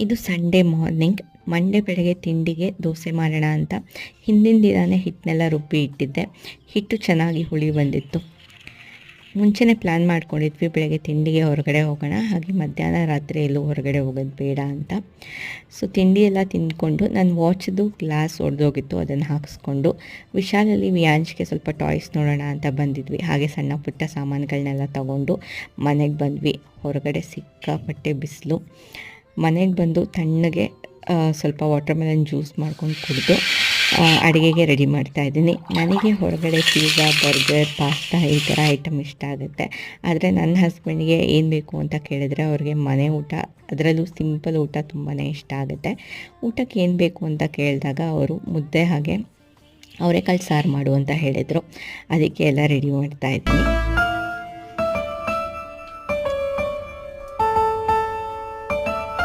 ಇದು Sunday morning. Monday ಬೆಳಗ್ಗೆ ತಿಂಡಿಗೆ ದೋಸೆ ಮಾಡೋಣ ಅಂತ ಹಿಂದಿನ ದಿನವೇ ಹಿಟ್ಟನ್ನೆಲ್ಲ ರುಬ್ಬಿ ಇಟ್ಟಿದ್ದೆ. ಹಿಟ್ಟು ಚೆನ್ನಾಗಿ ಹುಳಿ ಬಂದಿತ್ತು. ಮುಂಚೆನೇ ಪ್ಲ್ಯಾನ್ ಮಾಡ್ಕೊಂಡಿದ್ವಿ ಬೆಳಗ್ಗೆ ತಿಂಡಿಗೆ ಹೊರಗಡೆ ಹೋಗೋಣ, ಹಾಗೆ ಮಧ್ಯಾಹ್ನ ರಾತ್ರಿ ಎಲ್ಲೂ ಹೊರಗಡೆ ಹೋಗೋದು ಬೇಡ ಅಂತ. ಸೊ ತಿಂಡಿ ಎಲ್ಲ ತಿಂದ್ಕೊಂಡು ನನ್ನ ವಾಚ್ದು ಗ್ಲಾಸ್ ಒಡೆದೋಗಿತ್ತು, ಅದನ್ನು ಹಾಕಿಸ್ಕೊಂಡು ವಿಶಾಲಲ್ಲಿ ವಿಯಾಂಜ್ಗೆ ಸ್ವಲ್ಪ ಟಾಯ್ಸ್ ನೋಡೋಣ ಅಂತ ಬಂದಿದ್ವಿ. ಹಾಗೆ ಸಣ್ಣ ಪುಟ್ಟ ಸಾಮಾನುಗಳನ್ನೆಲ್ಲ ತಗೊಂಡು ಮನೆಗೆ ಬಂದ್ವಿ. ಹೊರಗಡೆ ಸಿಕ್ಕಾಪಟ್ಟೆ ಬಿಸಿಲು. ಮನೆಗೆ ಬಂದು ತಣ್ಣಗೆ ಸ್ವಲ್ಪ ವಾಟರ್ ಮೆಲನ್ ಜ್ಯೂಸ್ ಮಾಡ್ಕೊಂಡು ಕುಡಿದು ಅಡುಗೆಗೆ ರೆಡಿ ಮಾಡ್ತಾಯಿದ್ದೀನಿ. ನನಗೆ ಹೊರಗಡೆ ಪಿಜ್ಜಾ, ಬರ್ಗರ್, ಪಾಸ್ತಾ ಈ ಥರ ಐಟಮ್ ಇಷ್ಟ ಆಗುತ್ತೆ. ಆದರೆ ನನ್ನ ಹಸ್ಬೆಂಡ್ಗೆ ಏನು ಬೇಕು ಅಂತ ಕೇಳಿದರೆ ಅವ್ರಿಗೆ ಮನೆ ಊಟ, ಅದರಲ್ಲೂ ಸಿಂಪಲ್ ಊಟ ತುಂಬಾ ಇಷ್ಟ ಆಗುತ್ತೆ. ಊಟಕ್ಕೆ ಏನು ಬೇಕು ಅಂತ ಕೇಳಿದಾಗ ಅವರು ಮುದ್ದೆ ಹಾಗೆ ಅವರೆಕಾಳು ಸಾರು ಮಾಡು ಅಂತ ಹೇಳಿದರು. ಅದಕ್ಕೆ ಎಲ್ಲ ರೆಡಿ ಮಾಡ್ತಾಯಿದ್ದೀನಿ.